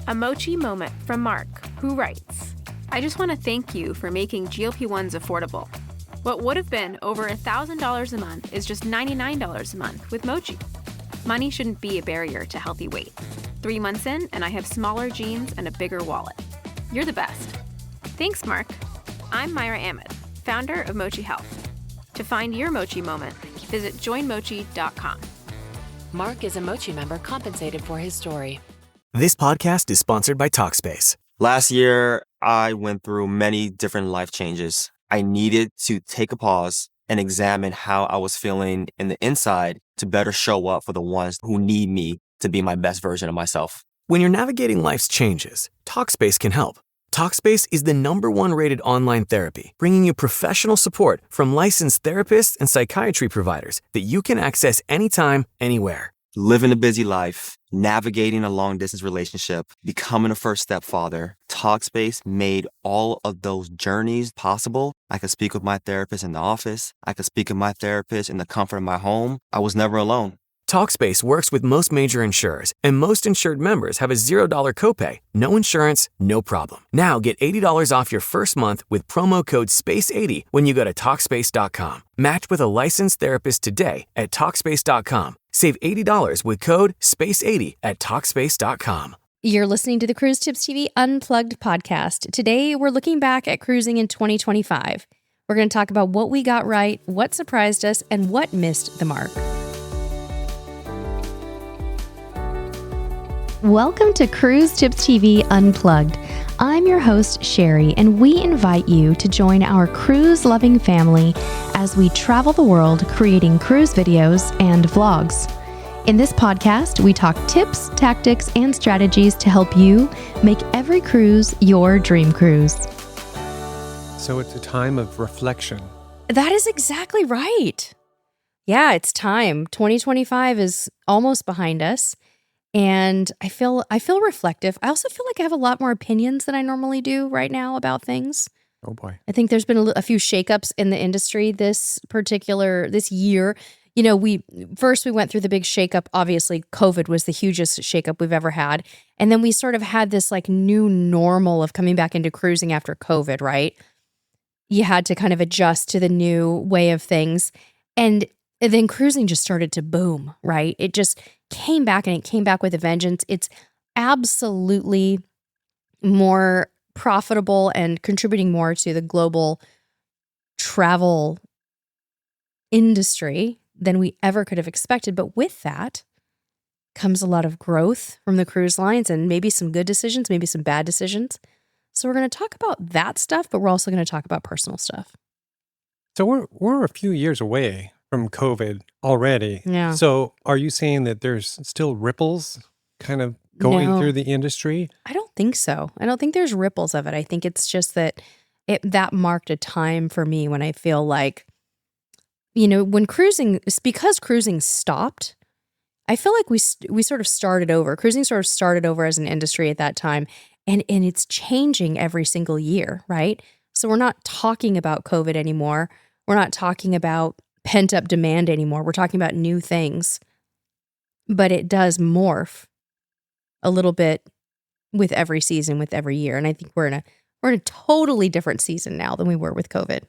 A Mochi moment from Mark, who writes, I just want to thank you for making GLP-1s affordable. What would have been over $1,000 a month is just $99 a month with Mochi. Money shouldn't be a barrier to healthy weight. 3 months in, and I have smaller jeans and a bigger wallet. You're the best. Thanks, Mark. I'm Myra Ahmed, founder of Mochi Health. To find your Mochi moment, visit joinmochi.com. Mark is a Mochi member compensated for his story. This podcast is sponsored by Talkspace. Last year, I went through many different life changes. I needed to take a pause and examine how I was feeling in the inside to better show up for the ones who need me to be my best version of myself. When you're navigating life's changes, Talkspace can help. Talkspace is the #1 rated online therapy, bringing you professional support from licensed therapists and psychiatry providers that you can access anytime, anywhere. Living a busy life, navigating a long-distance relationship, becoming a first-step father, Talkspace made all of those journeys possible. I could speak with my therapist in the office. I could speak with my therapist in the comfort of my home. I was never alone. Talkspace works with most major insurers, and most insured members have a $0 copay. No insurance, no problem. Now get $80 off your first month with promo code SPACE80 when you go to Talkspace.com. Match with a licensed therapist today at Talkspace.com. Save $80 with code SPACE80 at Talkspace.com. You're listening to the Cruise Tips TV Unplugged podcast. Today, we're looking back at cruising in 2025. We're going to talk about what we got right, what surprised us, and what missed the mark. Welcome to Cruise Tips TV Unplugged. I'm your host, Sherry, and we invite you to join our cruise-loving family as we travel the world creating cruise videos and vlogs. In this podcast, we talk tips, tactics, and strategies to help you make every cruise your dream cruise. So it's a time of reflection. That is exactly right. Yeah, it's time. 2025 is almost behind us. And I feel reflective. I also feel like I have a lot more opinions than I normally do right now about things. Oh boy. I think there's been a few shakeups in the industry this year. You know, we went through the big shakeup. Obviously, COVID was the hugest shakeup we've ever had. And then we sort of had this like new normal of coming back into cruising after COVID, right? You had to kind of adjust to the new way of things. And then cruising just started to boom, right? It just came back, and it came back with a vengeance. It's absolutely more profitable and contributing more to the global travel industry than we ever could have expected. But with that comes a lot of growth from the cruise lines, and maybe some good decisions, maybe some bad decisions. So we're going to talk about that stuff, but we're also going to talk about personal stuff. So we're a few years away from COVID already. Yeah. So are you saying that there's still ripples kind of going through the industry? I don't think so. I don't think there's ripples of it. I think it's just that that marked a time for me when I feel like, you know, because cruising stopped, I feel like we sort of started over. Cruising sort of started over as an industry at that time, and it's changing every single year, right? So we're not talking about COVID anymore. We're not talking about pent-up demand anymore. We're talking about new things. But it does morph a little bit with every season, with every year. And I think we're in a totally different season now than we were with COVID.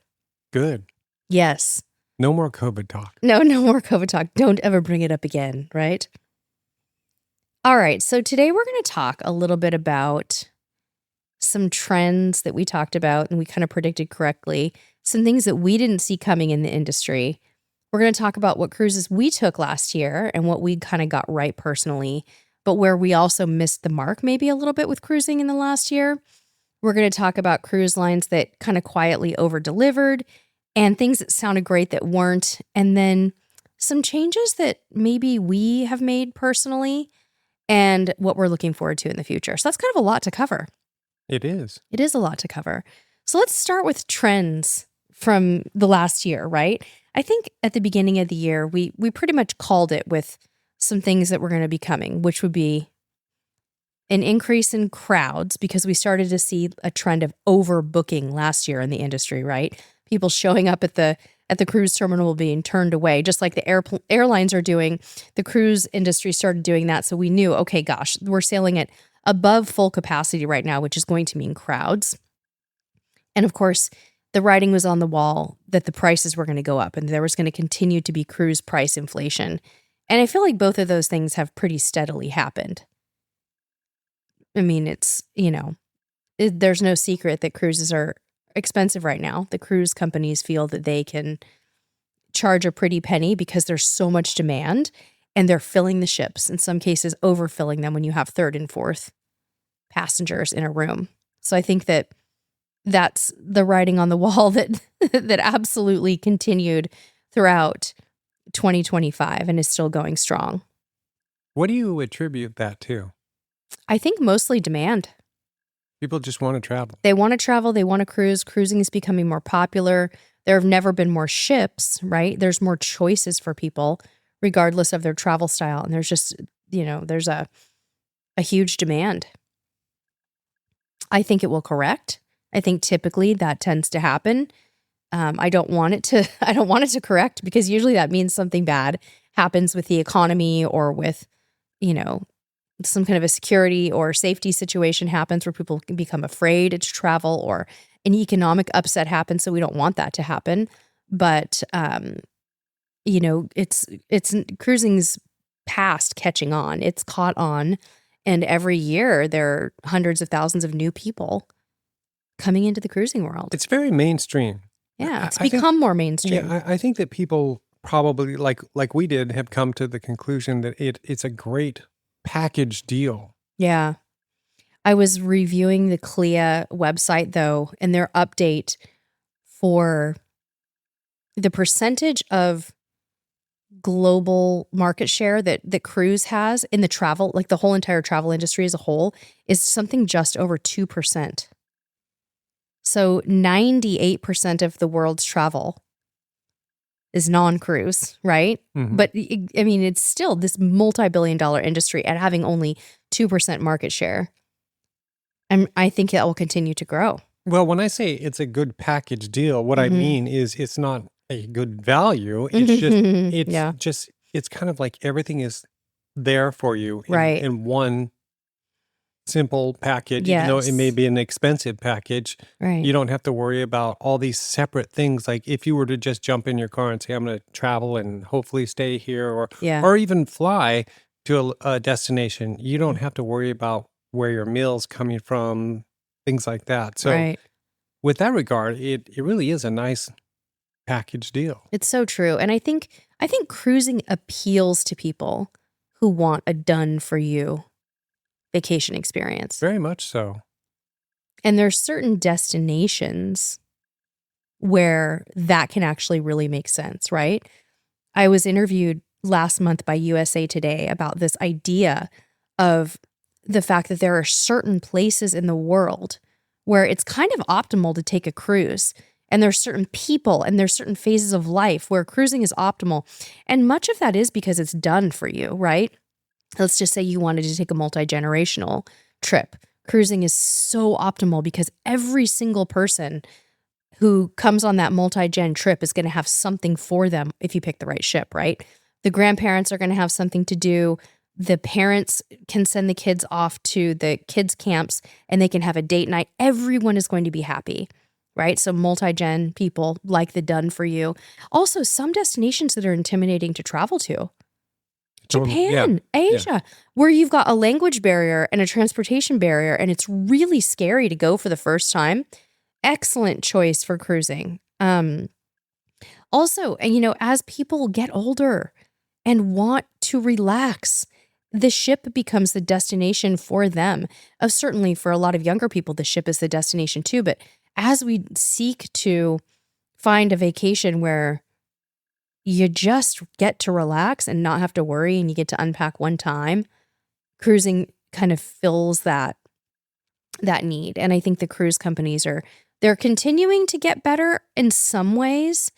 Good. Yes. No more COVID talk. No more COVID talk. Don't ever bring it up again, right? All right. So today we're going to talk a little bit about some trends that we talked about and we kind of predicted correctly, some things that we didn't see coming in the industry. We're going to talk about what cruises we took last year and what we kind of got right personally, but where we also missed the mark maybe a little bit with cruising in the last year. We're going to talk about cruise lines that kind of quietly over-delivered and things that sounded great that weren't, and then some changes that maybe we have made personally and what we're looking forward to in the future. So that's kind of a lot to cover. It is. It is a lot to cover. So let's start with trends from the last year, right? I think at the beginning of the year, we pretty much called it with some things that were going to be coming, which would be an increase in crowds because we started to see a trend of overbooking last year in the industry, right? People showing up at the cruise terminal being turned away, just like the airlines are doing. The cruise industry started doing that. So we knew, okay, gosh, we're sailing at above full capacity right now, which is going to mean crowds. And of course, the writing was on the wall that the prices were going to go up and there was going to continue to be cruise price inflation. And I feel like both of those things have pretty steadily happened. I mean, it's, there's no secret that cruises are expensive right now. The cruise companies feel that they can charge a pretty penny because there's so much demand and they're filling the ships, in some cases overfilling them when you have third and fourth passengers in a room. So I think that that's the writing on the wall that that absolutely continued throughout 2025 and is still going strong. What do you attribute that to? I think mostly demand. People just want to travel. They want to travel. They want to cruise. Cruising is becoming more popular. There have never been more ships, right? There's more choices for people, regardless of their travel style. And there's just, there's a huge demand. I think it will correct. I think typically that tends to happen. I don't want it to correct because usually that means something bad happens with the economy or with, some kind of a security or safety situation happens where people can become afraid to travel or an economic upset happens. So we don't want that to happen. But, it's cruising's past catching on. It's caught on. And every year there are hundreds of thousands of new people coming into the cruising world. It's very mainstream. Yeah, it's become more mainstream. Yeah, I think that people probably, like we did, have come to the conclusion that it's a great package deal. Yeah. I was reviewing the CLIA website, though, and their update for the percentage of global market share that cruise has in the travel, like the whole entire travel industry as a whole, is something just over 2%. So 98% of the world's travel is non-cruise, right? Mm-hmm. But I mean, it's still this multi-billion-dollar industry at having only 2% market share. And I think that will continue to grow. Well, when I say it's a good package deal, what I mean is it's not a good value. It's it's kind of like everything is there for you in one simple package, even though it may be an expensive package. Right. You don't have to worry about all these separate things. Like if you were to just jump in your car and say, I'm going to travel and hopefully stay here or even fly to a destination, you don't have to worry about where your meal's coming from, things like that. So with that regard, it really is a nice package deal. It's so true. And I think cruising appeals to people who want a done for you vacation experience. Very much so. And there's certain destinations where that can actually really make sense, right? I was interviewed last month by USA Today about this idea of the fact that there are certain places in the world where it's kind of optimal to take a cruise. And there's certain people and there's certain phases of life where cruising is optimal. And much of that is because it's done for you, right? Let's just say you wanted to take a multi-generational trip. Cruising is so optimal because every single person who comes on that multi-gen trip is going to have something for them if you pick the right ship, right? The grandparents are going to have something to do. The parents can send the kids off to the kids' camps and they can have a date night. Everyone is going to be happy, right? So multi-gen people like the done for you. Also, some destinations that are intimidating to travel to. Japan, Asia, where you've got a language barrier and a transportation barrier, and it's really scary to go for the first time. Excellent choice for cruising. Also, as people get older and want to relax, the ship becomes the destination for them. Certainly for a lot of younger people, the ship is the destination too. But as we seek to find a vacation where you just get to relax and not have to worry and you get to unpack one time, cruising kind of fills that need. And I think the cruise companies they're continuing to get better in some ways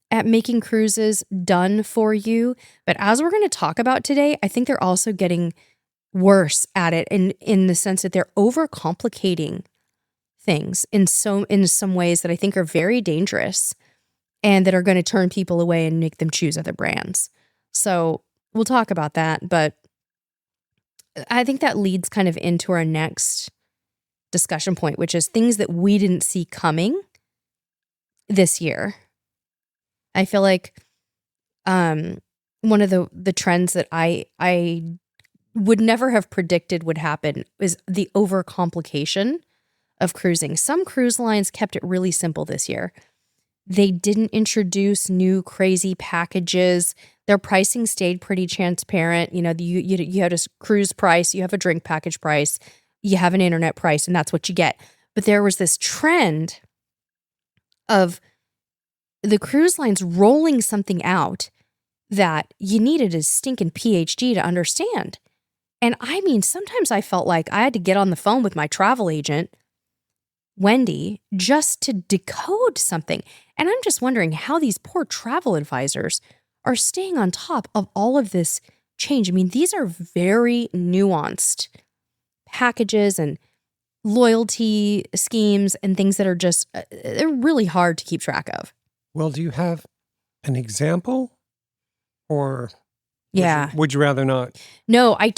at making cruises done for you. But as we're going to talk about today, I think they're also getting worse at it in the sense that they're overcomplicating things in some ways that I think are very dangerous and that are going to turn people away and make them choose other brands. So we'll talk about that. But I think that leads kind of into our next discussion point, which is things that we didn't see coming this year. I feel like one of the trends that I would never have predicted would happen is the overcomplication of cruising. Some cruise lines kept it really simple this year. They didn't introduce new crazy packages. Their pricing stayed pretty transparent. You had a cruise price, you have a drink package price, you have an internet price, and that's what you get. But there was this trend of the cruise lines rolling something out that you needed a stinking PhD to understand. And I mean, sometimes I felt like I had to get on the phone with my travel agent, Wendy, just to decode something. And I'm just wondering how these poor travel advisors are staying on top of all of this change. I mean, these are very nuanced packages and loyalty schemes and things that are just, they're really hard to keep track of. Well, do you have an example, or Yeah. would you rather not? No, I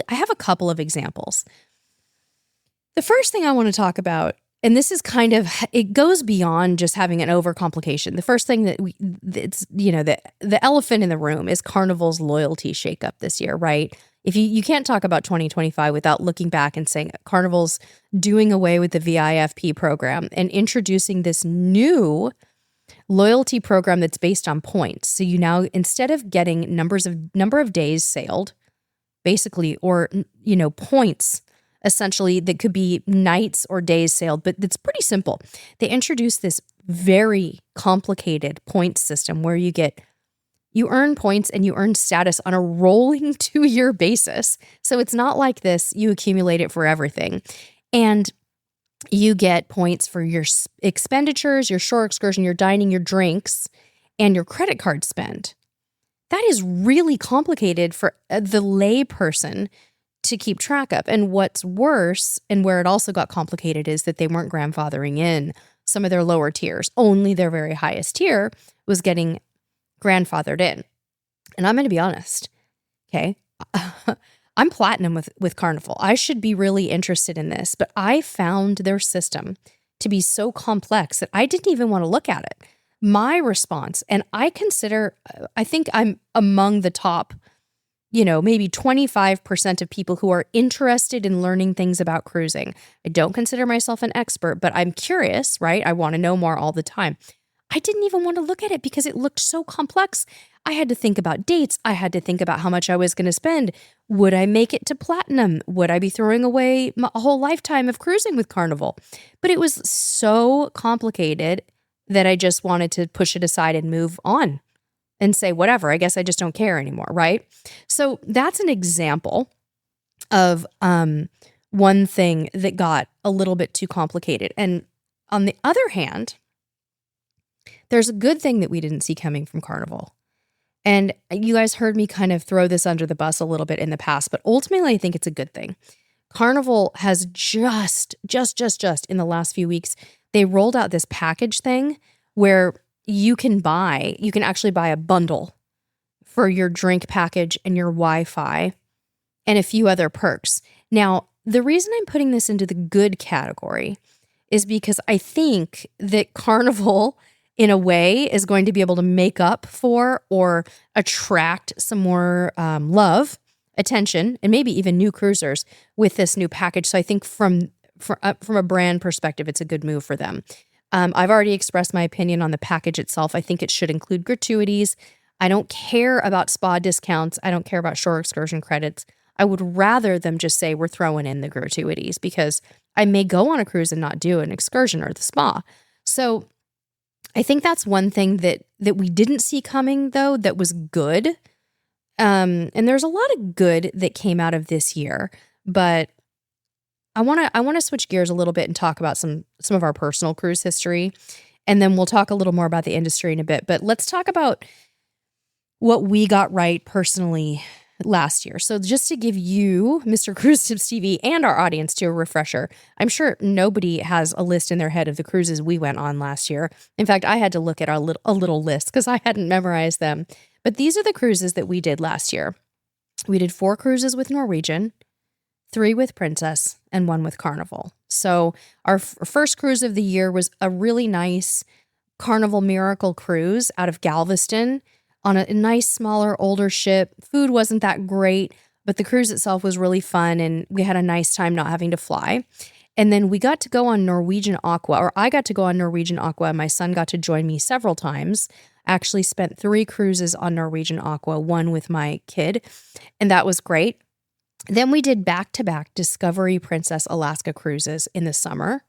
have a couple of examples. The first thing I want to talk about, and this is kind of, it goes beyond just having an overcomplication. The first thing the elephant in the room is Carnival's loyalty shakeup this year, right? If you can't talk about 2025 without looking back and saying Carnival's doing away with the VIFP program and introducing this new loyalty program that's based on points. So you now, instead of getting number of days sailed, basically, or points, essentially, that could be nights or days sailed, but it's pretty simple. They introduced this very complicated point system where you earn points and you earn status on a rolling 2-year basis. So it's not like this, you accumulate it for everything. And you get points for your expenditures, your shore excursion, your dining, your drinks, and your credit card spend. That is really complicated for the lay person to keep track of. And what's worse, and where it also got complicated, is that they weren't grandfathering in some of their lower tiers. Only their very highest tier was getting grandfathered in. And I'm going to be honest, okay? I'm platinum with Carnival. I should be really interested in this, but I found their system to be so complex that I didn't even want to look at it. My response, and I think I'm among the top, maybe 25% of people who are interested in learning things about cruising. I don't consider myself an expert, but I'm curious, right? I want to know more all the time. I didn't even want to look at it because it looked so complex. I had to think about dates. I had to think about how much I was going to spend. Would I make it to platinum? Would I be throwing away a whole lifetime of cruising with Carnival? But it was so complicated that I just wanted to push it aside and move on and say, whatever, I guess I just don't care anymore, right? So that's an example of one thing that got a little bit too complicated. And on the other hand, there's a good thing that we didn't see coming from Carnival. And you guys heard me kind of throw this under the bus a little bit in the past, but ultimately I think it's a good thing. Carnival has just in the last few weeks, they rolled out this package thing where you can actually buy a bundle for your drink package and your Wi-Fi and a few other perks. Now, the reason I'm putting this into the good category is because I think that Carnival, in a way, is going to be able to make up for or attract some more love, attention, and maybe even new cruisers with this new package. So I think from a brand perspective, it's a good move for them. I've already expressed my opinion on the package itself. I think it should include gratuities. I don't care about spa discounts. I don't care about shore excursion credits. I would rather them just say we're throwing in the gratuities, because I may go on a cruise and not do an excursion or the spa. So I think that's one thing that we didn't see coming, though, that was good. And there's a lot of good that came out of this year, but I want to switch gears a little bit and talk about some of our personal cruise history, and then we'll talk a little more about the industry in a bit. But let's talk about what we got right personally last year. So just to give you, Mr. Cruise Tips TV, and our audience too, a refresher, I'm sure nobody has a list in their head of the cruises we went on last year. In fact, I had to look at a little list because I hadn't memorized them. But these are the cruises that we did last year. We did 4 cruises with Norwegian. 3 with Princess, and 1 with Carnival. So our first cruise of the year was a really nice Carnival Miracle cruise out of Galveston on a nice, smaller, older ship. Food wasn't that great, but the cruise itself was really fun, and we had a nice time not having to fly. And then we got to go on Norwegian Aqua, or I got to go on Norwegian Aqua, and my son got to join me several times. Actually spent 3 cruises on Norwegian Aqua, 1 with my kid, and that was great. Then we did back-to-back Discovery Princess Alaska cruises in the summer.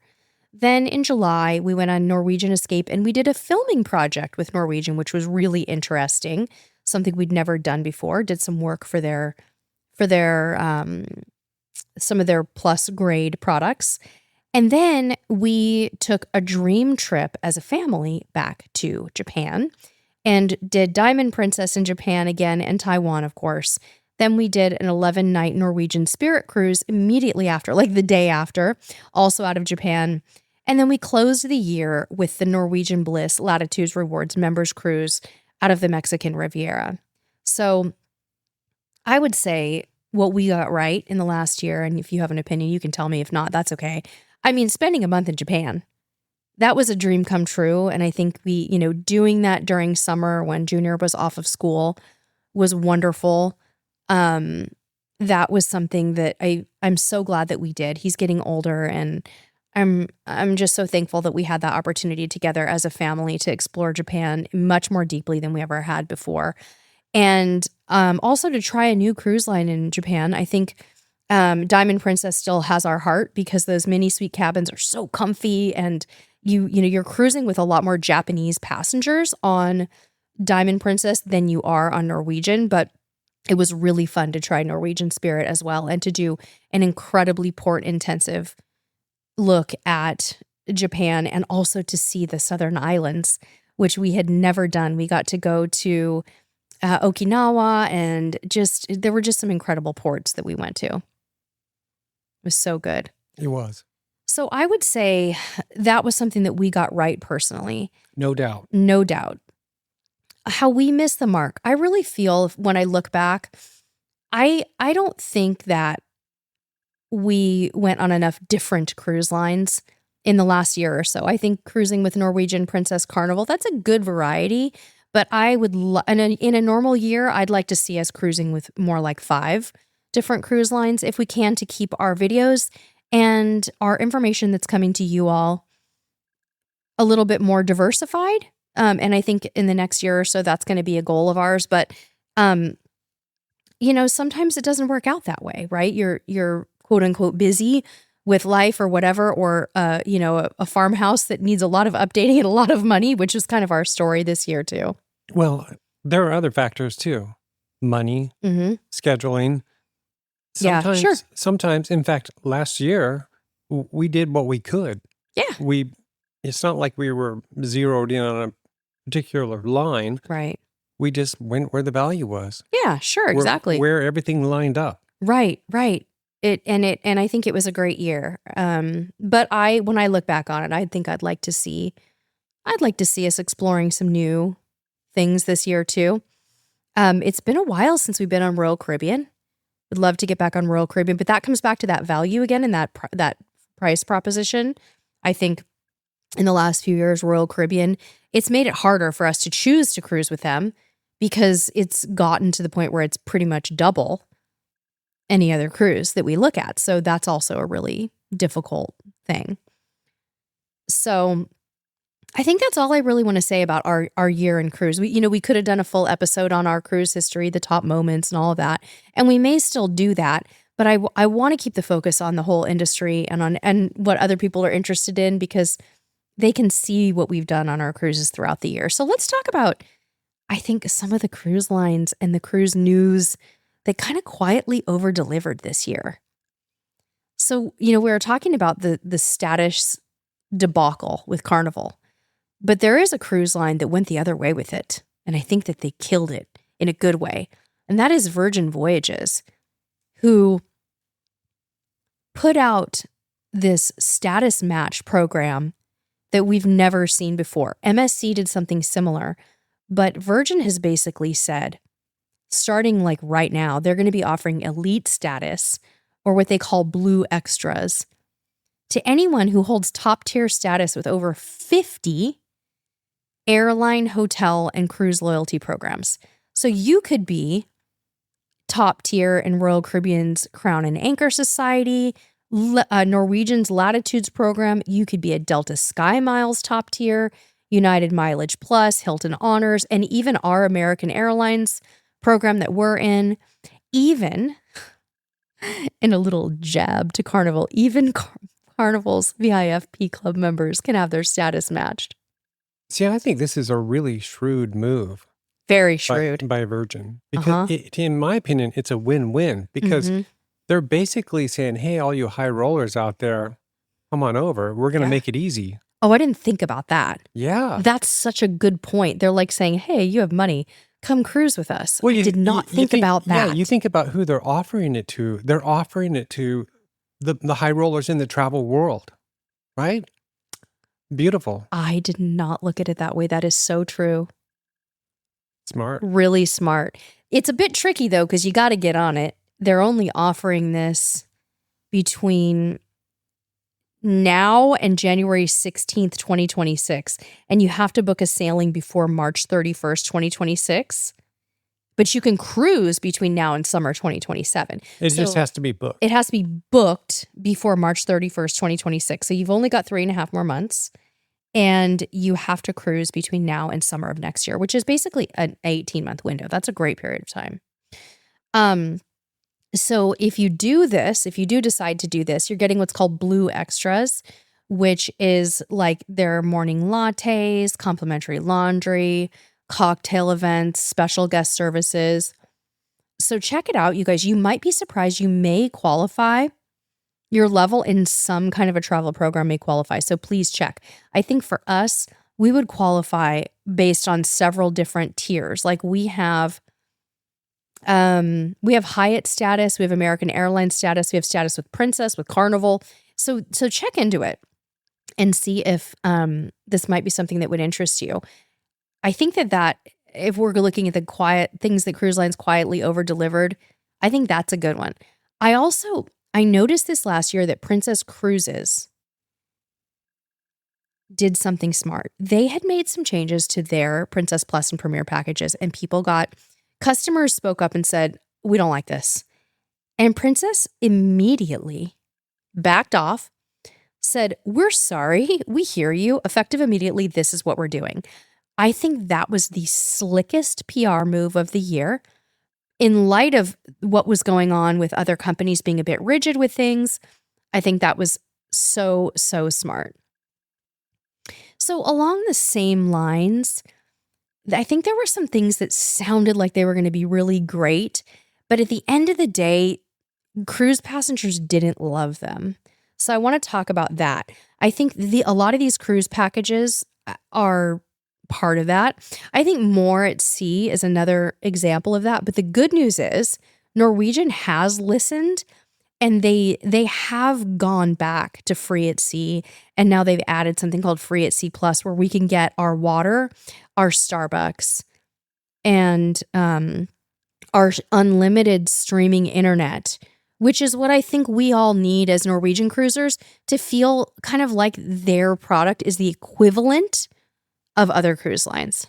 Then in July, we went on Norwegian Escape, and we did a filming project with Norwegian, which was really interesting, something we'd never done before. Did some work for their some of their plus grade products. And then we took a dream trip as a family back to Japan and did Diamond Princess in Japan again, and Taiwan, of course. Then we did an 11-night Norwegian Spirit cruise immediately after, like the day after, also out of Japan. And then we closed the year with the Norwegian Bliss Latitudes Rewards members cruise out of the Mexican Riviera. So I would say what we got right in the last year, and if you have an opinion, you can tell me. If not, that's okay. I mean, spending a month in Japan, that was a dream come true. And I think we, doing that during summer when Junior was off of school was wonderful. That was something that I'm so glad that we did. He's getting older, and I'm just so thankful that we had that opportunity together as a family to explore Japan much more deeply than we ever had before. And also to try a new cruise line in Japan. I think Diamond Princess still has our heart because those mini suite cabins are so comfy, and you're cruising with a lot more Japanese passengers on Diamond Princess than you are on Norwegian, but it was really fun to try Norwegian Spirit as well, and to do an incredibly port-intensive look at Japan, and also to see the Southern Islands, which we had never done. We got to go to Okinawa, and there were just some incredible ports that we went to. It was so good. It was. So I would say that was something that we got right personally. No doubt. No doubt. How we missed the mark. I really feel when I look back, I don't think that we went on enough different cruise lines in the last year or so. I think cruising with Norwegian Princess Carnival, that's a good variety, but I would, in a normal year, I'd like to see us cruising with more like 5 different cruise lines if we can, to keep our videos and our information that's coming to you all a little bit more diversified. And I think in the next year or so, that's going to be a goal of ours. But, sometimes it doesn't work out that way, right? You're quote unquote busy with life or whatever, or, a farmhouse that needs a lot of updating and a lot of money, which is kind of our story this year too. Well, there are other factors too. Money, scheduling. Sometimes, yeah, sure. Sometimes, in fact, last year, we did what we could. Yeah. It's not like we were zeroed in on a particular line. Right. We just went where the value was. Yeah, sure, exactly. Where everything lined up. Right. And I think it was a great year. But when I look back on it, I think I'd like to see us exploring some new things this year too. It's been a while since we've been on Royal Caribbean. Would love to get back on Royal Caribbean, but that comes back to that value again, and that price proposition. I think in the last few years, Royal Caribbean, it's made it harder for us to choose to cruise with them because it's gotten to the point where it's pretty much double any other cruise that we look at. So that's also a really difficult thing. So I think that's all I really want to say about our year in cruise. We could have done a full episode on our cruise history, the top moments and all of that. And we may still do that, but I want to keep the focus on the whole industry and what other people are interested in, because they can see what we've done on our cruises throughout the year. So let's talk about, I think, some of the cruise lines and the cruise news that kind of quietly over-delivered this year. So, we were talking about the status debacle with Carnival, but there is a cruise line that went the other way with it, and I think that they killed it in a good way, and that is Virgin Voyages, who put out this status match program that we've never seen before. MSC did something similar, but Virgin has basically said, starting like right now, they're going to be offering elite status or what they call Blue Extras, to anyone who holds top-tier status with over 50 airline, hotel, and cruise loyalty programs. So you could be top tier in Royal Caribbean's Crown and Anchor Society, Norwegian's Latitudes program. You could be a Delta Sky Miles top tier, United Mileage Plus, Hilton Honors, and even our American Airlines program that we're in. Even in a little jab to Carnival, even Carnival's VIFP club members can have their status matched. See, I think this is a really shrewd move. Very shrewd. By Virgin. Because in my opinion, it's a win-win because they're basically saying, hey, all you high rollers out there, come on over. We're going to make it easy. Oh, I didn't think about that. Yeah. That's such a good point. They're like saying, hey, you have money. Come cruise with us. Well, I did not think about that. Yeah, you think about who they're offering it to. They're offering it to the high rollers in the travel world, right? Beautiful. I did not look at it that way. That is so true. Smart. Really smart. It's a bit tricky, though, because you got to get on it. They're only offering this between now and January 16th, 2026. And you have to book a sailing before March 31st, 2026. But you can cruise between now and summer 2027. It just has to be booked. It has to be booked before March 31st, 2026. So you've only got 3.5 more months. And you have to cruise between now and summer of next year, which is basically an 18-month window. That's a great period of time. So if you do decide to do this, you're getting what's called Blue Extras, which is like their morning lattes, complimentary laundry, cocktail events, special guest services. So check it out, you guys. You might be surprised. You may qualify. Your level in some kind of a travel program may qualify. So please check. I think for us, we would qualify based on several different tiers. Like we have Hyatt status, we have American Airlines status, we have status with Princess, with Carnival. So check into it and see if this might be something that would interest you. I think that if we're looking at the quiet things that cruise lines quietly over-delivered, I think that's a good one. I noticed this last year that Princess Cruises did something smart. They had made some changes to their Princess Plus and Premier packages, and customers spoke up and said, we don't like this. And Princess immediately backed off, said, we're sorry, we hear you. Effective immediately, this is what we're doing. I think that was the slickest PR move of the year. In light of what was going on with other companies being a bit rigid with things, I think that was so smart. So along the same lines, I think there were some things that sounded like they were going to be really great, but at the end of the day, cruise passengers didn't love them. So I want to talk about that. I think a lot of these cruise packages are part of that. I think More at Sea is another example of that. But the good news is Norwegian has listened and they have gone back to Free at Sea. And now they've added something called Free at Sea Plus, where we can get our water, our Starbucks, and our unlimited streaming internet, which is what I think we all need as Norwegian cruisers to feel kind of like their product is the equivalent of other cruise lines.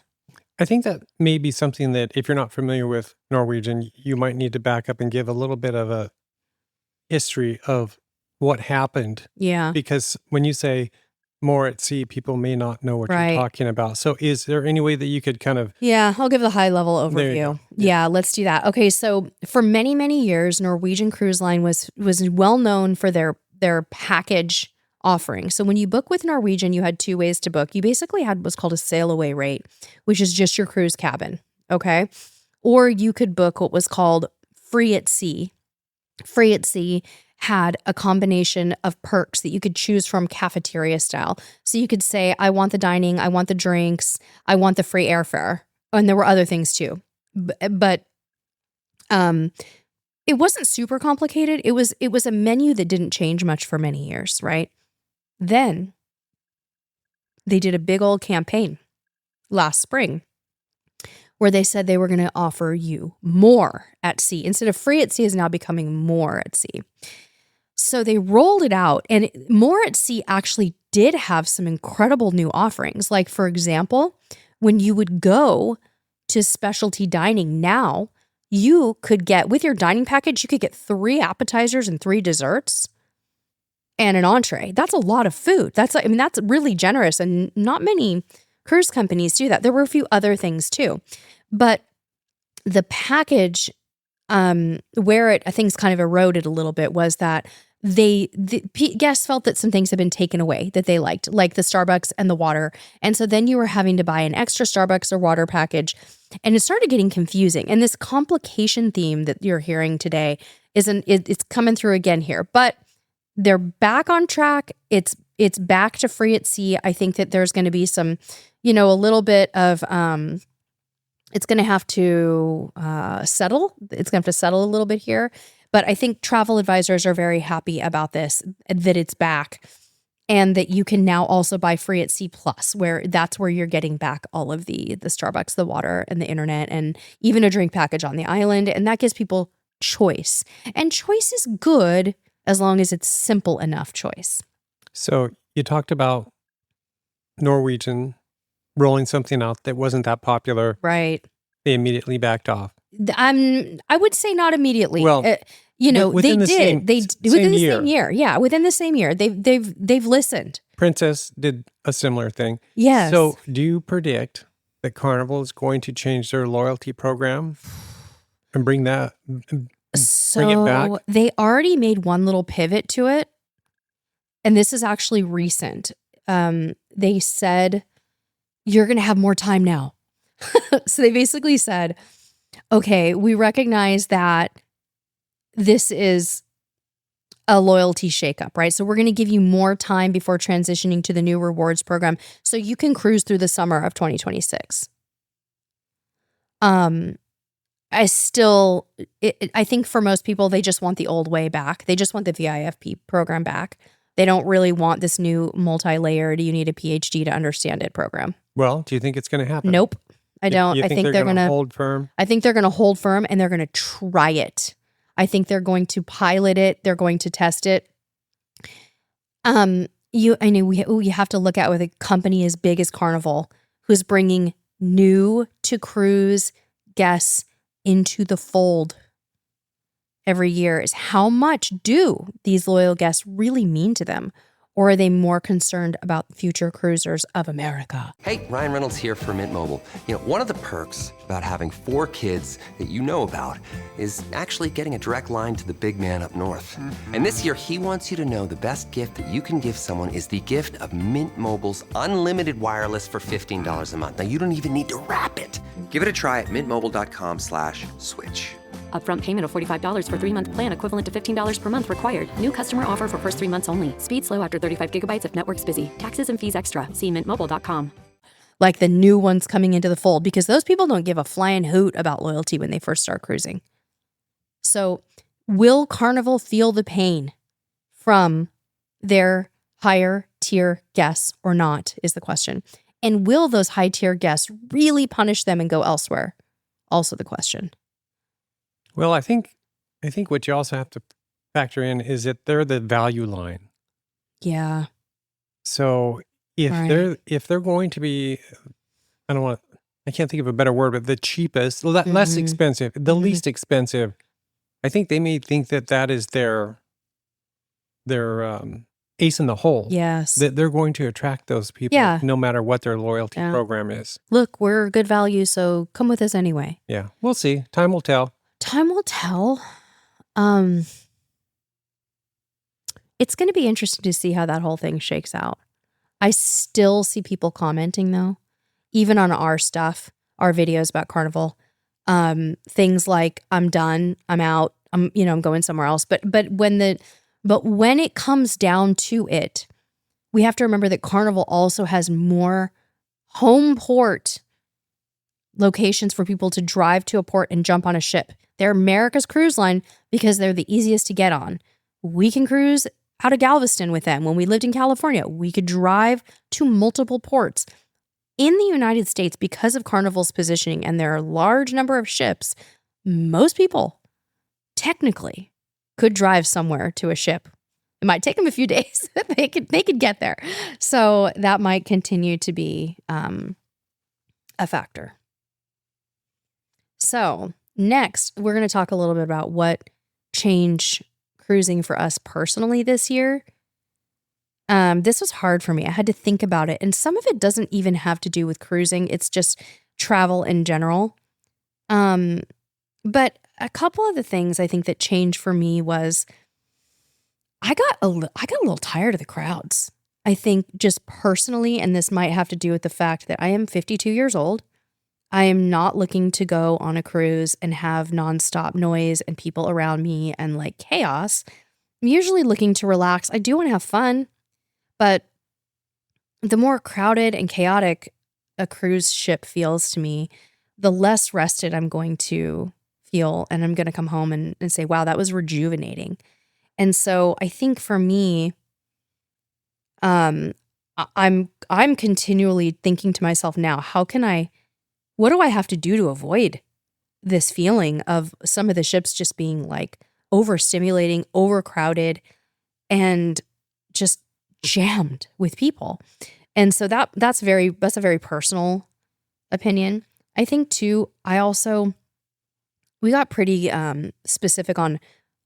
I think that may be something that if you're not familiar with Norwegian, you might need to back up and give a little bit of a history of what happened. Yeah. Because when you say More at Sea, people may not know what you're talking about. So is there any way that you could kind of... Yeah, I'll give the high level overview. Yeah, let's do that. Okay, so for many, many years, Norwegian Cruise Line was well known for their package offering. So when you book with Norwegian, you had two ways to book. You basically had what's called a sail away rate, which is just your cruise cabin, okay? Or you could book what was called Free at Sea. Free at Sea had a combination of perks that you could choose from cafeteria style. So you could say, I want the dining, I want the drinks, I want the free airfare. And there were other things too. But it wasn't super complicated. It was a menu that didn't change much for many years, right? Then they did a big old campaign last spring where they said they were going to offer you more at sea. Instead of Free at Sea is now becoming More at Sea. So they rolled it out, and More at Sea actually did have some incredible new offerings. Like, for example, when you would go to specialty dining now, you could get, with your dining package, you could get 3 appetizers and 3 desserts and an entree. That's a lot of food. That's really generous, and not many cruise companies do that. There were a few other things too, but the package, where things kind of eroded a little bit, was that the guests felt that some things had been taken away that they liked, like the Starbucks and the water. And so then you were having to buy an extra Starbucks or water package, and it started getting confusing. And this complication theme that you're hearing today it's coming through again here, but they're back on track. It's back to free at sea. I think that there's going to be some, a little bit of, it's going to have to settle. It's going to have to settle a little bit here. But I think travel advisors are very happy about this, that it's back, and that you can now also buy free at Sea Plus, where you're getting back all of the Starbucks, the water, and the internet, and even a drink package on the island. And that gives people choice. And choice is good as long as it's simple enough choice. So you talked about Norwegian rolling something out that wasn't that popular. Right. They immediately backed off. I would say not immediately. Well, they did. Within the same year. Yeah, within the same year. They've listened. Princess did a similar thing. Yes. So do you predict that Carnival is going to change their loyalty program and bring it back? They already made one little pivot to it, and this is actually recent. They said, you're going to have more time now. So they basically said, okay, we recognize that this is a loyalty shakeup, right? So we're going to give you more time before transitioning to the new rewards program so you can cruise through the summer of 2026. I think for most people, they just want the old way back. They just want the VIFP program back. They don't really want this new multi-layered, you need a PhD to understand it program. Well, do you think it's going to happen? Nope. I don't. I think they're going to hold firm? I think they're going to hold firm, and they're going to try it. I think they're going to pilot it. They're going to test it. You have to look at with a company as big as Carnival, who's bringing new to cruise guests into the fold every year, is how much do these loyal guests really mean to them? Or are they more concerned about future cruisers of America? Hey, Ryan Reynolds here for Mint Mobile. One of the perks about having 4 kids that you know about is actually getting a direct line to the big man up north. And this year, he wants you to know the best gift that you can give someone is the gift of Mint Mobile's unlimited wireless for $15 a month. Now, you don't even need to wrap it. Give it a try at mintmobile.com/switch. Upfront payment of $45 for 3-month plan, equivalent to $15 per month required. New customer offer for first 3 months only. Speed slow after 35 gigabytes if network's busy. Taxes and fees extra. See mintmobile.com. Like the new ones coming into the fold, because those people don't give a flying hoot about loyalty when they first start cruising. So will Carnival feel the pain from their higher tier guests or not, is the question. And will those high tier guests really punish them and go elsewhere? Also the question. Well, I think what you also have to factor in is that they're the value line. Yeah. So if they're going to be, I can't think of a better word, but the cheapest, less expensive, the least expensive, I think they may think that is their ace in the hole. Yes. That they're going to attract those people no matter what their loyalty program is. Look, we're good value, so come with us anyway. Yeah. We'll see. Time will tell. Time will tell. It's going to be interesting to see how that whole thing shakes out. I still see people commenting though, even on our stuff, our videos about Carnival. Things like, I'm done, I'm out, I'm going somewhere else. But when it comes down to it, we have to remember that Carnival also has more home port locations for people to drive to a port and jump on a ship. They're America's cruise line because they're the easiest to get on. We can cruise out of Galveston with them. When we lived in California, we could drive to multiple ports. In the United States, because of Carnival's positioning and their large number of ships, most people technically could drive somewhere to a ship It might take them a few days, but they could get there. So that might continue to be a factor. So next, we're going to talk a little bit about what changed cruising for us personally this year. This was hard for me. I had to think about it. And some of it doesn't even have to do with cruising. It's just travel in general. But a couple of the things I think that changed for me was I got a little tired of the crowds. I think just personally, and this might have to do with the fact that I am 52 years old. I am not looking to go on a cruise and have nonstop noise and people around me and like chaos. I'm usually looking to relax. I do want to have fun, but the more crowded and chaotic a cruise ship feels to me, the less rested I'm going to feel. And I'm going to come home and say, wow, that was rejuvenating. And so I think for me, I'm continually thinking to myself now, what do I have to do to avoid this feeling of some of the ships just being like overstimulating, overcrowded, and just jammed with people? And so that's a very personal opinion. I think too, we got pretty specific on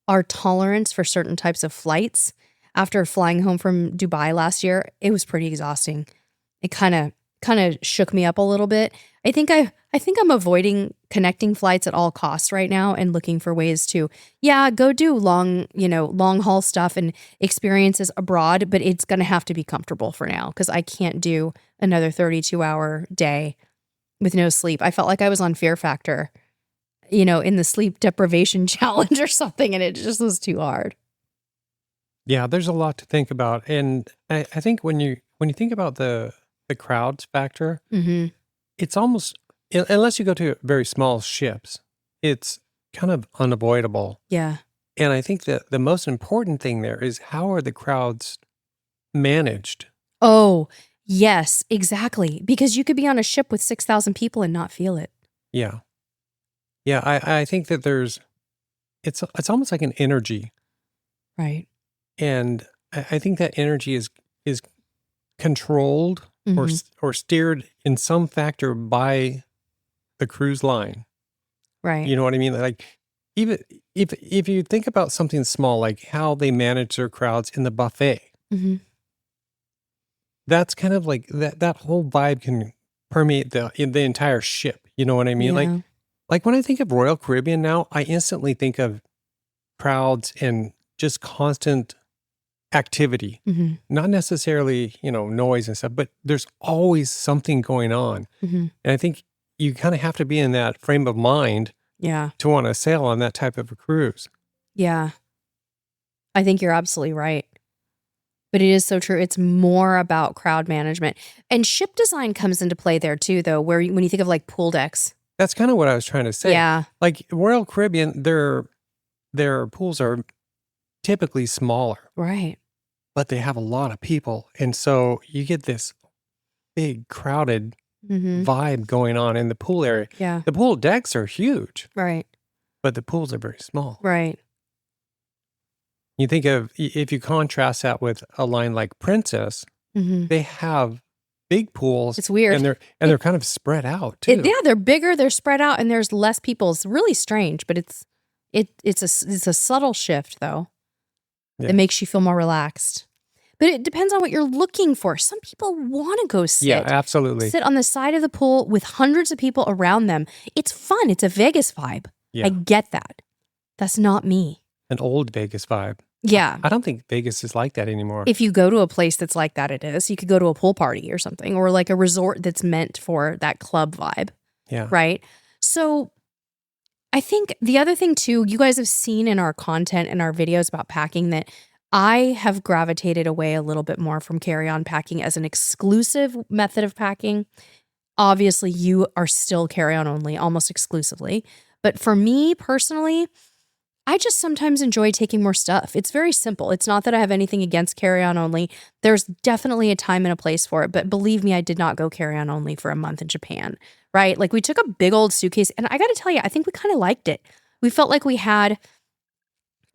our tolerance for certain types of flights. After flying home from Dubai last year, it was pretty exhausting. It kind of shook me up a little bit. I think I'm avoiding connecting flights at all costs right now and looking for ways to, go do long haul stuff and experiences abroad, but it's going to have to be comfortable for now because I can't do another 32-hour day with no sleep. I felt like I was on Fear Factor, in the sleep deprivation challenge or something, and it just was too hard. Yeah, there's a lot to think about. And I think when you think about the crowds factor, Mm-hmm. it's almost, unless you go to very small ships, it's kind of unavoidable. Yeah. And I think that the most important thing there is how are the crowds managed? Oh, yes, exactly. Because you could be on a ship with 6,000 people and not feel it. Yeah. Yeah, I think that it's almost like an energy. Right. And I think that energy is controlled or steered in some factor by the cruise line. Right. You know what I mean? Like even if you think about something small, like how they manage their crowds in the buffet, Mm-hmm. that's kind of like that whole vibe can permeate the entire ship. You know what I mean? Yeah. Like when I think of Royal Caribbean now, I instantly think of crowds and just constant activity, Mm-hmm. not necessarily, noise and stuff, but there's always something going on. Mm-hmm. And I think you kind of have to be in that frame of mind Yeah. to want to sail on that type of a cruise. Yeah. I think you're absolutely right. But it is so true. It's more about crowd management. And ship design comes into play there too, though, when you think of like pool decks. That's kind of what I was trying to say. Yeah. Like Royal Caribbean, their pools are typically smaller. Right. But they have a lot of people. And so you get this big crowded Mm-hmm. vibe going on in the pool area. Yeah. The pool decks are huge, Right. but the pools are very small. Right. You think of, if you contrast that with a line like Princess, Mm-hmm. they have big pools. It's weird. And they're kind of spread out too. They're bigger, they're spread out, and there's less people. It's really strange, but it's a subtle shift though. Yeah. That makes you feel more relaxed. But it depends on what you're looking for. Some people want to go sit. Yeah, absolutely. Sit on the side of the pool with hundreds of people around them. It's fun. It's a Vegas vibe. Yeah. I get that. That's not me. An old Vegas vibe. Yeah. I don't think Vegas is like that anymore. If you go to a place that's like that, it is. You could go to a pool party or something, or like a resort that's meant for that club vibe. Yeah. Right? So I think the other thing too, you guys have seen in our content and our videos about packing that I have gravitated away a little bit more from carry-on packing as an exclusive method of packing. Obviously, you are still carry-on only, almost exclusively. But for me personally, I just sometimes enjoy taking more stuff. It's very simple. It's not that I have anything against carry-on only. There's definitely a time and a place for it. But believe me, I did not go carry-on only for a month in Japan, right? Like we took a big old suitcase, and I got to tell you, I think we kind of liked it. We felt like we had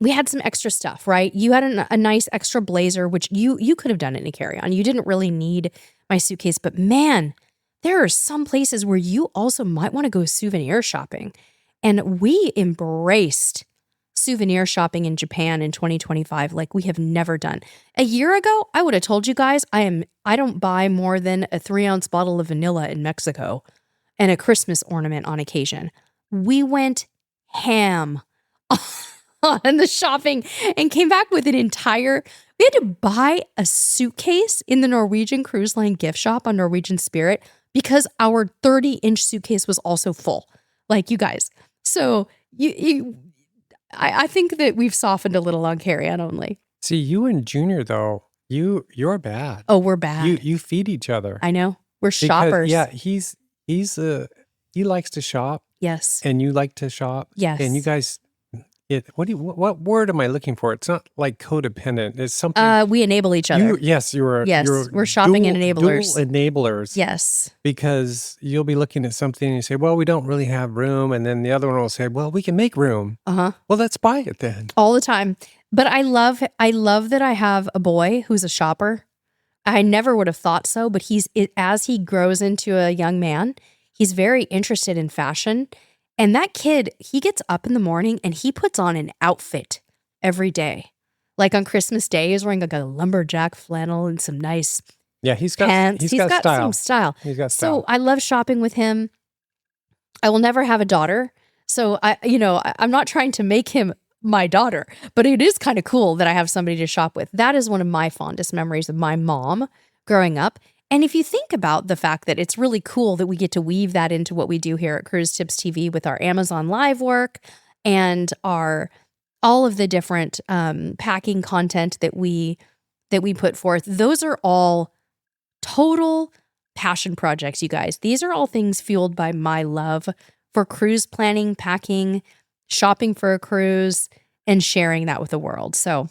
we had some extra stuff, right? You had a nice extra blazer, which you could have done it in a carry-on. You didn't really need my suitcase, but man, there are some places where you also might want to go souvenir shopping. And we embraced souvenir shopping in Japan in 2025 like we have never done. A year ago, I would have told you guys I don't buy more than a 3-ounce bottle of vanilla in Mexico and a Christmas ornament on occasion. We went ham on the shopping and came back with we had to buy a suitcase in the Norwegian Cruise Line gift shop on Norwegian Spirit because our 30-inch suitcase was also full. Like, you guys. So I think that we've softened a little on carry-on only. See, you and Junior, though, you're bad. Oh, we're bad. You feed each other. I know. We're shoppers. Yeah, he likes to shop. Yes. And you like to shop. Yes. And you guys, what word am I looking for? It's not like codependent. It's something. We enable each other. We're shopping and enablers. Dual enablers. Yes. Because you'll be looking at something and you say, well, we don't really have room. And then the other one will say, well, we can make room. Uh-huh. Well, let's buy it then. All the time. But I love that I have a boy who's a shopper. I never would have thought so, but as he grows into a young man, he's very interested in fashion. And that kid, he gets up in the morning and he puts on an outfit every day. Like on Christmas Day, he's wearing like a lumberjack flannel and some nice pants. He's got style. some style. He's got style. So I love shopping with him. I will never have a daughter. So I'm not trying to make him my daughter, but it is kind of cool that I have somebody to shop with. That is one of my fondest memories of my mom growing up. And if you think about the fact that it's really cool that we get to weave that into what we do here at Cruise Tips TV with our Amazon Live work and all of the different packing content that we put forth, those are all total passion projects, you guys. These are all things fueled by my love for cruise planning, packing, shopping for a cruise, and sharing that with the world. So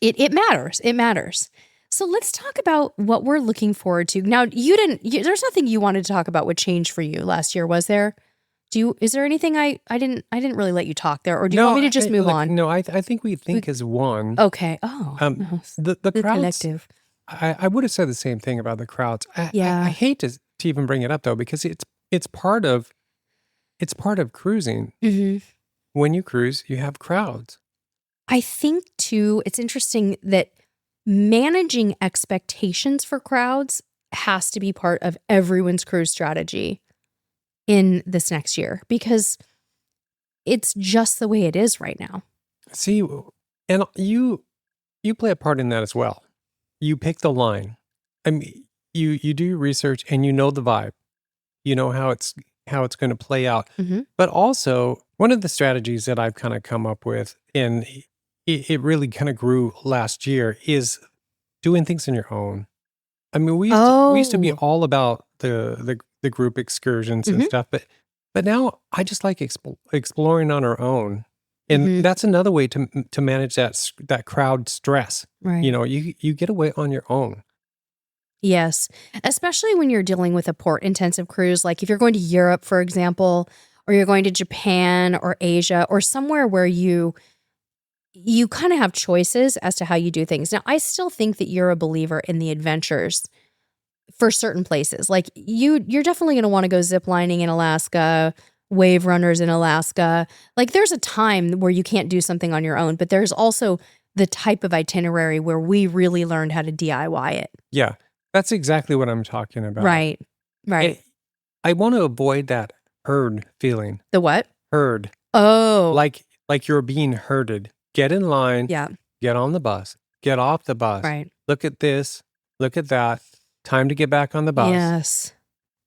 it matters. It matters. So let's talk about what we're looking forward to. Now, there's nothing you wanted to talk about what changed for you last year, was there? Is there anything I didn't really let you talk there, or do you want me to just move on? No, I think we think as one. Okay. Oh. The crowds, collective. I would have said the same thing about the crowds. Yeah. I hate to even bring it up though, because it's part of cruising. Mm-hmm. When you cruise, you have crowds. I think too, it's interesting that managing expectations for crowds has to be part of everyone's cruise strategy in this next year, because it's just the way it is right now. See, and you play a part in that as well. You pick the line. I mean, you do your research and you know the vibe. You know how it's going to play out. Mm-hmm. But also, one of the strategies that I've kind of come up with, and it really kind of grew last year, is doing things on your own. I mean, we used to be all about the group excursions and stuff, but now I just like exploring on our own, and that's another way to manage that crowd stress. Right. You know, you get away on your own. Yes, especially when you're dealing with a port-intensive cruise, like if you're going to Europe, for example, or you're going to Japan or Asia or somewhere where you kind of have choices as to how you do things. Now, I still think that you're a believer in the adventures for certain places. Like you're definitely going to want to go ziplining in Alaska, wave runners in Alaska. Like there's a time where you can't do something on your own, but there's also the type of itinerary where we really learned how to DIY it. Yeah, that's exactly what I'm talking about. Right. I want to avoid that herd feeling. The what? Herd. Oh. Like you're being herded. Get in line. Yeah. Get on the bus. Get off the bus. Right. Look at this. Look at that. Time to get back on the bus. Yes.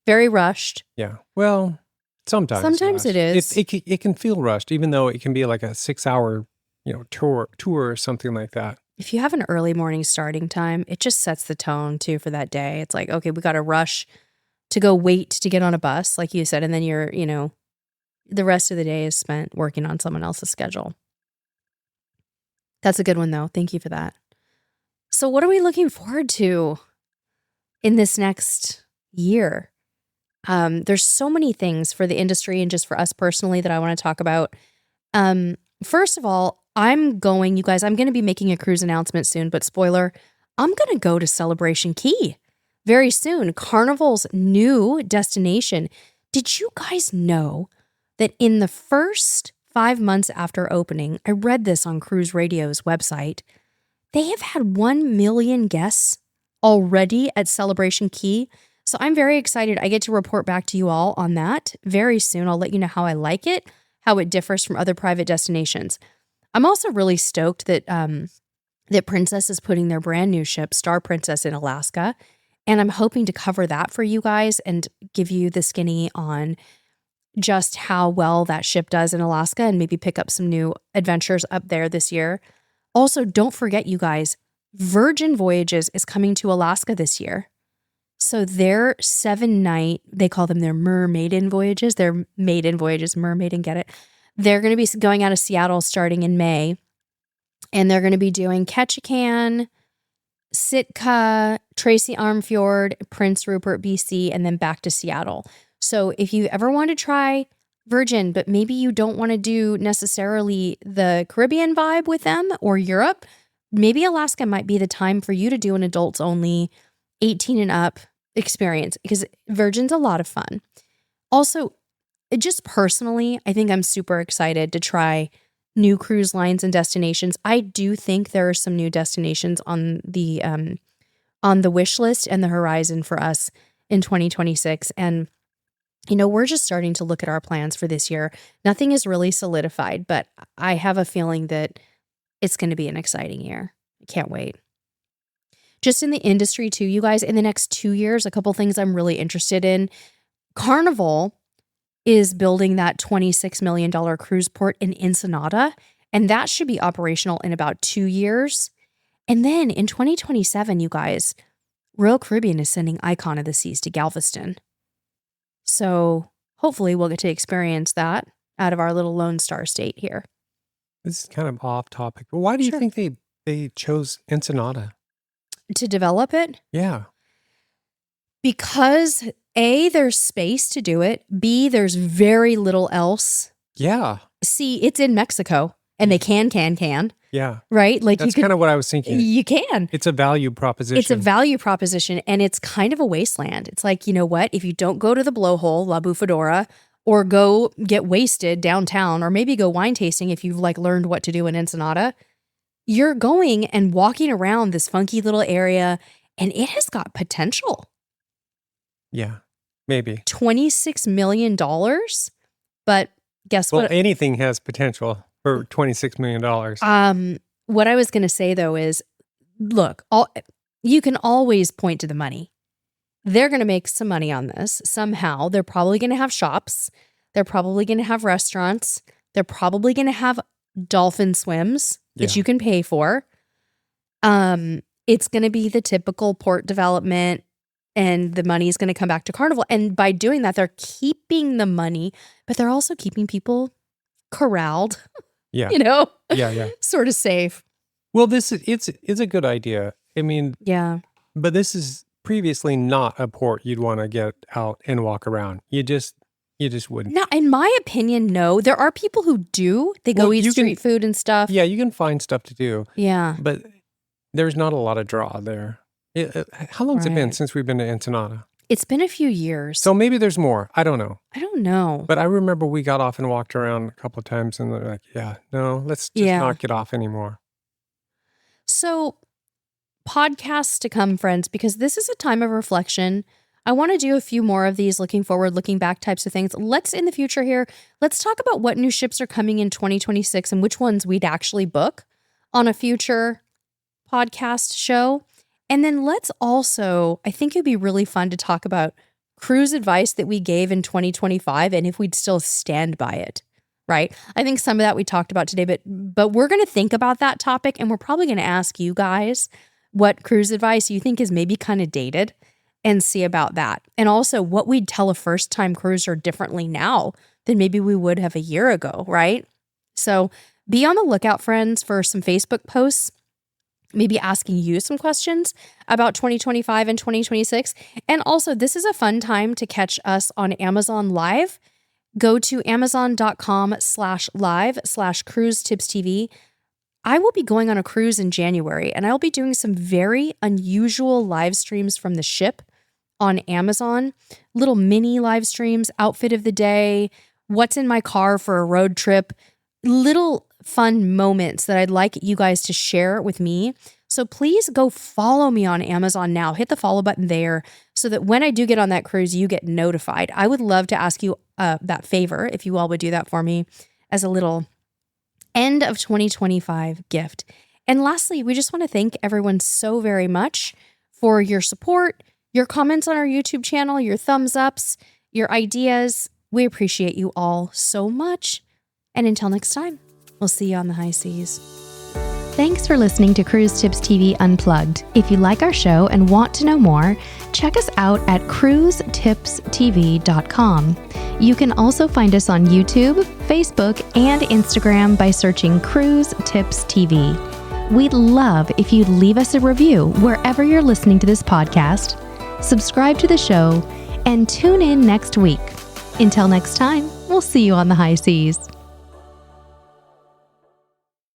Very rushed. Yeah. Well, sometimes. Sometimes it is. It can feel rushed, even though it can be like a 6-hour, tour or something like that. If you have an early morning starting time, it just sets the tone too for that day. It's like, okay, we got to rush to go wait to get on a bus, like you said, and then the rest of the day is spent working on someone else's schedule. That's a good one, though. Thank you for that. So what are we looking forward to in this next year? There's so many things for the industry and just for us personally that I want to talk about. First of all, I'm going, you guys, I'm going to be making a cruise announcement soon, but spoiler, I'm going to go to Celebration Key very soon. Carnival's new destination. Did you guys know that in the first 5 months after opening, I read this on Cruise Radio's website, they have had 1 million guests already at Celebration Key. So I'm very excited. I get to report back to you all on that very soon. I'll let you know how I like it, how it differs from other private destinations. I'm also really stoked that that Princess is putting their brand new ship, Star Princess, in Alaska. And I'm hoping to cover that for you guys and give you the skinny on just how well that ship does in Alaska and maybe pick up some new adventures up there this year. Also, don't forget, you guys, Virgin Voyages is coming to Alaska this year. So their 7-night, they call them their mermaiden voyages. Their maiden voyages, mermaiden, get it? They're going to be going out of Seattle starting in May. And they're going to be doing Ketchikan, Sitka, Tracy Armfjord, Prince Rupert, BC, and then back to Seattle. So if you ever want to try Virgin, but maybe you don't want to do necessarily the Caribbean vibe with them or Europe, maybe Alaska might be the time for you to do an adults only 18 and up experience, because Virgin's a lot of fun. Also, just personally, I think I'm super excited to try new cruise lines and destinations. I do think there are some new destinations on the wish list and the horizon for us in 2026. And, you know, we're just starting to look at our plans for this year. Nothing is really solidified, but I have a feeling that it's going to be an exciting year. I can't wait. Just in the industry too, you guys, in the next 2 years, a couple things I'm really interested in. Carnival is building that $26 million cruise port in Ensenada, and that should be operational in about 2 years. And then in 2027, you guys, Royal Caribbean is sending Icon of the Seas to Galveston. So hopefully we'll get to experience that out of our little Lone Star state here. This is kind of off topic, but why do you think they chose Ensenada? To develop it? Yeah. Because A, there's space to do it. B, there's very little else. Yeah. C, it's in Mexico and they can. Yeah. Right? Like that's kind of what I was thinking. You can. It's a value proposition. It's a value proposition, and it's kind of a wasteland. It's like, you know what? If you don't go to the blowhole, La Bufadora, or go get wasted downtown, or maybe go wine tasting if you've like learned what to do in Ensenada, you're going and walking around this funky little area, and it has got potential. Yeah, maybe. $26 million, but guess what? Well, anything has potential for $26 million. What I was going to say, though, is, look, you can always point to the money. They're going to make some money on this somehow. They're probably going to have shops. They're probably going to have restaurants. They're probably going to have dolphin swims that you can pay for. It's going to be the typical port development, and the money is going to come back to Carnival. And by doing that, they're keeping the money, but they're also keeping people corralled. Yeah. You know? Yeah. Sort of safe. Well, it's a good idea. I mean, yeah. But this is previously not a port you'd want to get out and walk around. You just wouldn't. No, in my opinion, no. There are people who do. They go eat street food and stuff. Yeah, you can find stuff to do. Yeah. But there's not a lot of draw there. How long's it been since we've been to Ensenada? It's been a few years. So maybe there's more. I don't know. But I remember we got off and walked around a couple of times and they're like, let's just not get off anymore. So podcasts to come, friends, because this is a time of reflection. I want to do a few more of these looking forward, looking back types of things. Let's, in the future here, let's talk about what new ships are coming in 2026 and which ones we'd actually book on a future podcast show. And then let's also, I think it'd be really fun to talk about cruise advice that we gave in 2025 and if we'd still stand by it, right? I think some of that we talked about today, but we're going to think about that topic, and we're probably going to ask you guys what cruise advice you think is maybe kind of dated and see about that. And also what we'd tell a first-time cruiser differently now than maybe we would have a year ago, right? So be on the lookout, friends, for some Facebook posts, maybe asking you some questions about 2025 and 2026. And also, this is a fun time to catch us on Amazon Live. Go to amazon.com/live/CruiseTipsTV. I will be going on a cruise in January, and I'll be doing some very unusual live streams from the ship on Amazon, little mini live streams, outfit of the day, what's in my car for a road trip, little fun moments that I'd like you guys to share with me. So please go follow me on Amazon now. Hit the follow button there so that when I do get on that cruise, you get notified. I would love to ask you that favor, if you all would do that for me as a little end of 2025 gift. And lastly, we just want to thank everyone so very much for your support, your comments on our YouTube channel, your thumbs ups, your ideas. We appreciate you all so much. And until next time, we'll see you on the high seas. Thanks for listening to Cruise Tips TV Unplugged. If you like our show and want to know more, check us out at CruiseTipsTV.com. You can also find us on YouTube, Facebook, and Instagram by searching Cruise Tips TV. We'd love if you'd leave us a review wherever you're listening to this podcast, subscribe to the show, and tune in next week. Until next time, we'll see you on the high seas.